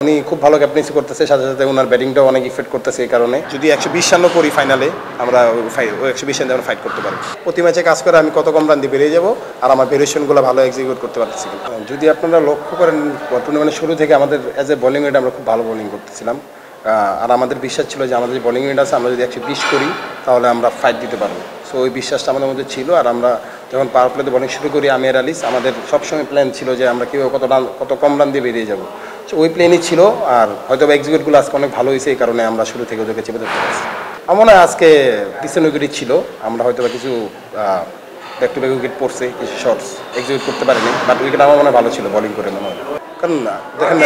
উনি খুব ভালো ক্যাপ্টেন্সি করতেছে, সাথে সাথে ওনার ব্যাটিংটাও অনেক ইফেক্ট করতেছে। এই কারণে যদি 120 রানও করি ফাইনালে, আমরা ওই 120 রান ফাইট করতে পারবো। প্রতি ম্যাচে কাজ করে আমি কত কম রান দিয়ে বেরিয়ে যাবো, আর আমার ভেরিয়েশনগুলো ভালো এক্সিকিউট করতে পারতেছি। যদি আপনারা লক্ষ্য করেন, টুর্নামেন্টের শুরু থেকে আমাদের অ্যাজ এ বোলিং ইউনিট আমরা খুব ভালো বোলিং করতেছিলাম, আর আমাদের বিশ্বাস ছিল যে আমাদের যে বোলিং ইউনিট আছে, আমরা যদি 120 করি তাহলে আমরা ফাইট দিতে পারবো। সো ওই বিশ্বাসটা আমাদের মধ্যে ছিল। আর আমরা যখন পাওয়ার প্লেতে বোলিং শুরু করি, আমি আর আলিস, আমাদের সবসময় প্ল্যান ছিল যে আমরা কীভাবে কত কম রান দিয়ে বেরিয়ে যাবো। সো ওই প্ল্যানই ছিল। আর হয়তো এক্সিকিউটগুলো আজকে অনেক ভালো হয়েছে, এই কারণে আমরা শুরু থেকে ওদেরকে চেপে ধরতে পারছি। আমার মনে হয় আজকে ডিসেন্ট উইকেটই ছিল। আমরা হয়তো কিছু ব্যাক টু ব্যাক উইকেট পড়ছে, কিছু শর্টস এক্সিকিউট করতে পারিনি, বাট উইকেট আমার মনে হয় ভালো ছিল বোলিং করে মনে হয়। কারণ দেখেন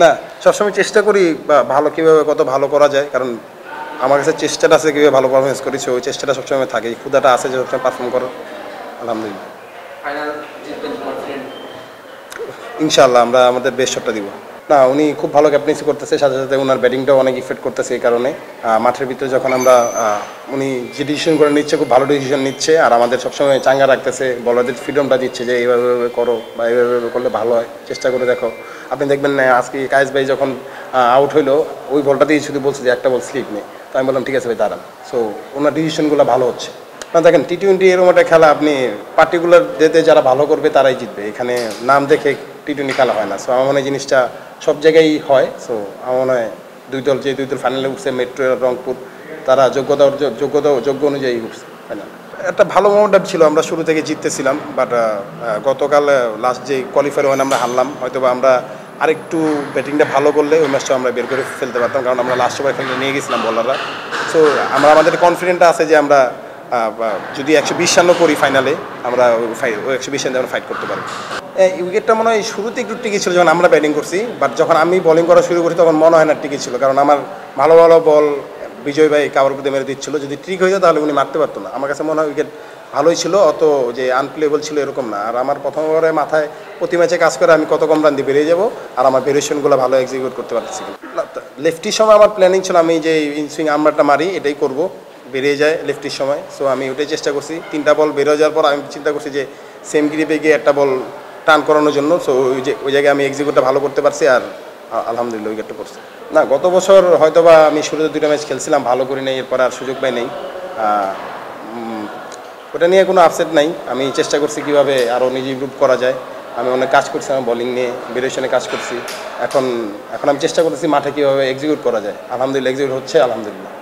না, সবসময় চেষ্টা করি ভালো কীভাবে কত ভালো করা যায়, কারণ আমার কাছে চেষ্টাটা আছে কীভাবে ভালো পারফরমেন্স করেছি, ওই চেষ্টাটা সবসময় থাকে, ক্ষুদাটা আছে যে সবসময় পারফর্ম করো। আলহামদুলিল্লাহ, ইনশাআল্লাহ আমরা আমাদের বেস্ট শটটা দিব। না, উনি খুব ভালো ক্যাপ্টেন্সি করতেছে, সাথে সাথে ওনার ব্যাটিংটাও অনেক ইফেক্ট করতেছে। এই কারণে মাঠের ভিতরে যখন আমরা উনি যে ডিসিশন করে নিচ্ছে, খুব ভালো ডিসিশন নিচ্ছে, আর আমাদের সবসময় চাঙ্গা রাখতেছে, বলারদের ফ্রিডমটা দিচ্ছে যে এইভাবে করো বা এইভাবে করলে ভালো হয়, চেষ্টা করে দেখো। আপনি দেখবেন না, আজকে কায়েস ভাই যখন আউট হইলো, ওই বলটা দিয়ে শুধু বলছে যে একটা বল স্লিপ নেই, তো আমি বললাম ঠিক আছে ভাই দাঁড়ান। সো ওনার ডিসিশনগুলো ভালো হচ্ছে। না দেখেন, টি-20 এরকম একটা খেলা, আপনি পার্টিকুলার ডেতে যারা ভালো করবে তারাই জিতবে, এখানে নাম দেখে টি-20 খেলা হয় না। সো আমার মনে হয় জিনিসটা সব জায়গায় হয়। সো আমার মনে হয় দুই দল ফাইনালে উঠছে, মেট্রো আর রংপুর, তারা যোগ্য অনুযায়ী উঠছে ফাইনাল। একটা ভালো মোমেন্টাম ছিল, আমরা শুরু থেকে জিততেছিলাম, বাট গতকাল লাস্ট যে কোয়ালিফায়ার ওখানে আমরা হারলাম। হয়তো বা আমরা আরেকটু ব্যাটিংটা ভালো করলে ওই ম্যাচটা আমরা বের করে ফেলতে পারতাম, কারণ আমরা লাস্ট ওভার খেলে নিয়ে গেছিলাম বলাররা। সো আমাদের কনফিডেন্ট আছে যে আমরা যদি 120 রানও করি ফাইনালে, আমরা ওই 120 রান আমরা ফাইট করতে পারবো। উইকেটটা মনে হয় শুরুতে একটু টিকে ছিল যখন আমরা ব্যাটিং করছি, বাট যখন আমি বোলিং করা শুরু করছি তখন মনে হয় না টিকে ছিল, কারণ আমার ভালো ভালো বল বিজয় ভাই কাভার করতে মেরে দিচ্ছিল। যদি ট্রিক হয়ে যায় তাহলে উনি মারতে পারতো না। আমার কাছে মনে হয় উইকেট ভালোই ছিল, অত যে আনপ্লেবল ছিল এরকম না। আর আমার প্রথম ওভারে মাথায় প্রতি ম্যাচে কাজ করে আমি কত কম রান দিয়ে বেরিয়ে যাবো, আর আমার ভেরিয়েশনগুলো ভালো এক্সিকিউট করতে পারতেছি। লেফটির সময় আমার প্ল্যানিং ছিল আমি যে ইনসুইং আমরাটা মারি, এটাই করবো, বেরিয়ে যায় লেফটির সময়। সো আমি ওটাই চেষ্টা করছি। 3টা বল বেরোয় যাওয়ার পর আমি চিন্তা করছি যে সেম গ্রিপে গিয়ে একটা বল টার্ন করানোর জন্য। সো ওই জায়গায় আমি এক্সিকিউটটা ভালো করতে পারছি, আর আলহামদুলিল্লাহ উইকেটটা পড়ছে। না, গত বছর হয়তো বা আমি শুরুতে 2টা ম্যাচ খেলছিলাম, ভালো করি নাই, এরপর আর সুযোগ পাই নাই। ওটা নিয়ে কোনো আপসেট নাই। আমি চেষ্টা করছি কীভাবে আরও নিজে ইমপ্রুভ করা যায়। আমি অনেক কাজ করছি, আমার বোলিং নিয়ে ভেরিয়েশনে কাজ করছি। এখন আমি চেষ্টা করতেছি মাঠে কীভাবে এক্সিকিউট করা যায়। আলহামদুলিল্লাহ এক্সিকিউট হচ্ছে, আলহামদুলিল্লাহ।